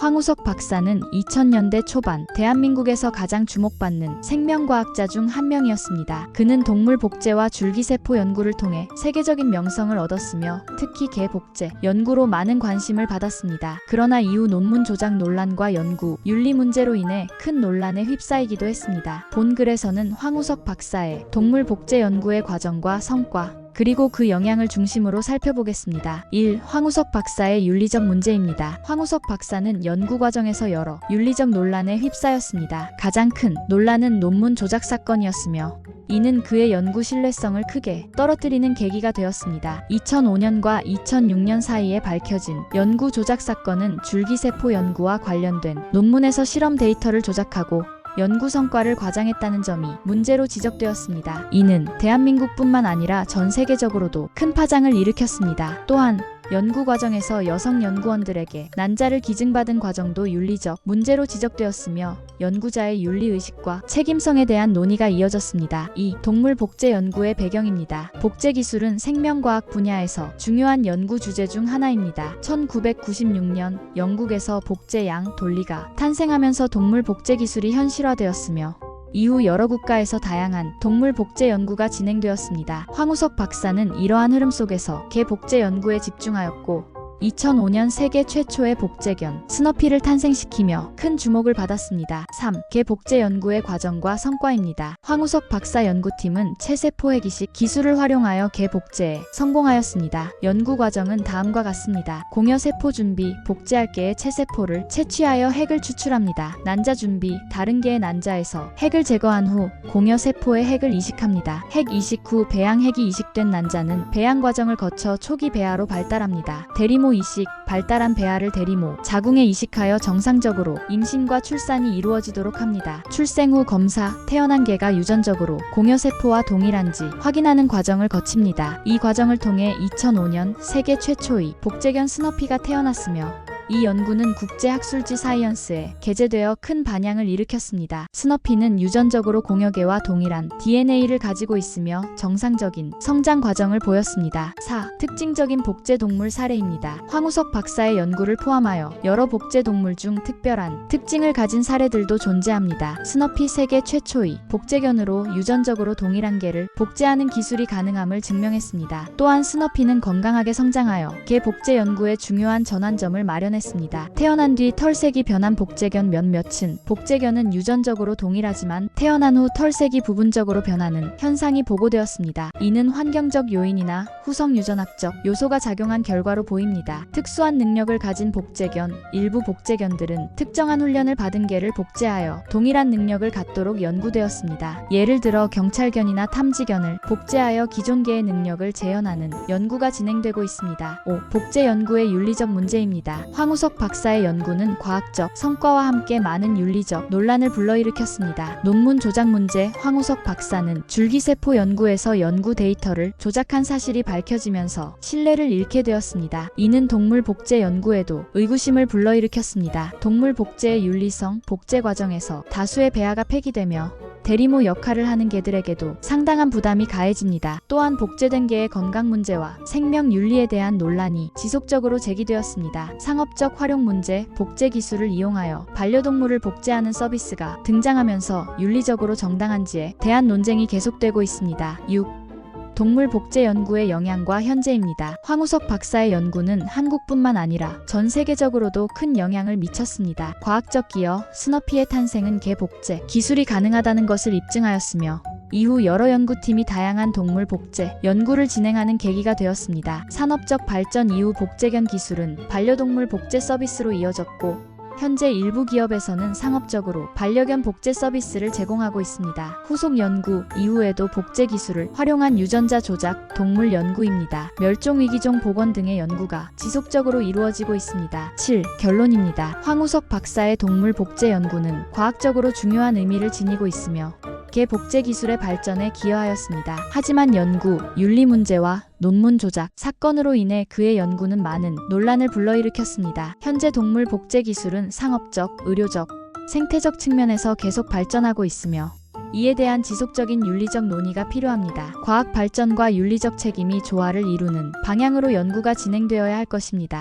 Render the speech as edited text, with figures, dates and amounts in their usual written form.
황우석 박사는 2000년대 초반 대한민국에서 가장 주목받는 생명과학자 중 한 명이었습니다. 그는 동물 복제와 줄기세포 연구를 통해 세계적인 명성을 얻었으며 특히 개 복제 연구로 많은 관심을 받았습니다. 그러나 이후 논문 조작 논란과 연구 윤리 문제로 인해 큰 논란에 휩싸이기도 했습니다. 본 글에서는 황우석 박사의 동물 복제 연구의 과정과 성과 그리고 그 영향을 중심으로 살펴보겠습니다. 1. 황우석 박사의 윤리적 문제입니다. 황우석 박사는 연구 과정에서 여러 윤리적 논란에 휩싸였습니다. 가장 큰 논란은 논문 조작 사건이었으며 이는 그의 연구 신뢰성을 크게 떨어뜨리는 계기가 되었습니다. 2005년과 2006년 사이에 밝혀진 연구 조작 사건은 줄기세포 연구와 관련된 논문에서 실험 데이터를 조작하고 연구 성과를 과장했다는 점이 문제로 지적되었습니다. 이는 대한민국뿐만 아니라 전 세계적으로도 큰 파장을 일으켰습니다. 또한 연구 과정에서 여성 연구원들에게 난자를 기증받은 과정도 윤리적 문제로 지적되었으며 연구자의 윤리의식과 책임성에 대한 논의가 이어졌습니다. 2. 동물 복제 연구의 배경입니다. 복제 기술은 생명과학 분야에서 중요한 연구 주제 중 하나입니다. 1996년 영국에서 복제 양 돌리가 탄생하면서 동물 복제 기술이 현실화되었으며 이후 여러 국가에서 다양한 동물 복제 연구가 진행되었습니다. 황우석 박사는 이러한 흐름 속에서 개 복제 연구에 집중하였고 2005년 세계 최초의 복제견 스너피를 탄생시키며 큰 주목을 받았습니다. 3. 개 복제 연구의 과정과 성과입니다. 황우석 박사 연구팀은 체세포 핵이식 기술을 활용하여 개 복제에 성공하였습니다. 연구 과정은 다음과 같습니다. 공여세포 준비, 복제할 개의 체세포를 채취하여 핵을 추출합니다. 난자 준비, 다른 개의 난자에서 핵을 제거한 후 공여세포의 핵을 이식합니다. 핵 이식 후 배양 핵이 이식된 난자는 배양 과정을 거쳐 초기 배아로 발달합니다. 대리모 이식, 발달한 배아를 대리모, 자궁에 이식하여 정상적으로 임신과 출산이 이루어지도록 합니다. 출생 후 검사, 태어난 개가 유전적으로 공여세포와 동일한지 확인하는 과정을 거칩니다. 이 과정을 통해 2005년 세계 최초의 복제견 스너피가 태어났으며 이 연구는 국제학술지 사이언스에 게재되어 큰 반향을 일으켰습니다. 스너피는 유전적으로 공여개와 동일한 DNA를 가지고 있으며 정상적인 성장 과정을 보였습니다. 4. 특징적인 복제 동물 사례입니다. 황우석 박사의 연구를 포함하여 여러 복제 동물 중 특별한 특징을 가진 사례들도 존재합니다. 스너피 세계 최초의 복제견으로 유전적으로 동일한 개를 복제하는 기술이 가능함을 증명했습니다. 또한 스너피는 건강하게 성장하여 개 복제 연구에 중요한 전환점을 마련했습니다. 태어난 뒤 털색이 변한 복제견 몇몇은 복제견은 유전적으로 동일하지만 태어난 후 털색이 부분적으로 변하는 현상이 보고되었습니다. 이는 환경적 요인이나 후성 유전학적 요소가 작용한 결과로 보입니다. 특수한 능력을 가진 복제견, 일부 복제견들은 특정한 훈련을 받은 개를 복제하여 동일한 능력을 갖도록 연구되었습니다. 예를 들어 경찰견이나 탐지견을 복제하여 기존 개의 능력을 재현하는 연구가 진행되고 있습니다. 5. 복제 연구의 윤리적 문제입니다. 황우석 박사의 연구는 과학적 성과와 함께 많은 윤리적 논란을 불러일으켰습니다. 논문 조작 문제. 황우석 박사는 줄기세포 연구에서 연구 데이터를 조작한 사실이 밝혀지면서 신뢰를 잃게 되었습니다. 이는 동물 복제 연구에도 의구심을 불러일으켰습니다. 동물 복제의 윤리성, 복제 과정에서 다수의 배아가 폐기되며 대리모 역할을 하는 개들에게도 상당한 부담이 가해집니다. 또한 복제된 개의 건강 문제와 생명 윤리에 대한 논란이 지속적으로 제기되었습니다. 상업적 활용 문제. 복제 기술을 이용하여 반려동물을 복제하는 서비스가 등장하면서 윤리적으로 정당한지에 대한 논쟁이 계속되고 있습니다. 6. 동물 복제 연구의 영향과 현재입니다. 황우석 박사의 연구는 한국뿐만 아니라 전 세계적으로도 큰 영향을 미쳤습니다. 과학적 기여. 스너피의 탄생은 개 복제 기술이 가능하다는 것을 입증하였으며 이후 여러 연구팀이 다양한 동물 복제 연구를 진행하는 계기가 되었습니다. 산업적 발전 이후 복제견 기술은 반려동물 복제 서비스로 이어졌고 현재 일부 기업에서는 상업적으로 반려견 복제 서비스를 제공하고 있습니다. 후속 연구 이후에도 복제 기술을 활용한 유전자 조작, 동물 연구입니다. 멸종위기종 복원 등의 연구가 지속적으로 이루어지고 있습니다. 7. 결론입니다. 황우석 박사의 동물 복제 연구는 과학적으로 중요한 의미를 지니고 있으며 개 복제 기술의 발전에 기여하였습니다. 하지만 연구, 윤리 문제와 논문 조작 사건으로 인해 그의 연구는 많은 논란을 불러일으켰습니다. 현재 동물 복제 기술은 상업적, 의료적, 생태적 측면에서 계속 발전하고 있으며 이에 대한 지속적인 윤리적 논의가 필요합니다. 과학 발전과 윤리적 책임이 조화를 이루는 방향으로 연구가 진행되어야 할 것입니다.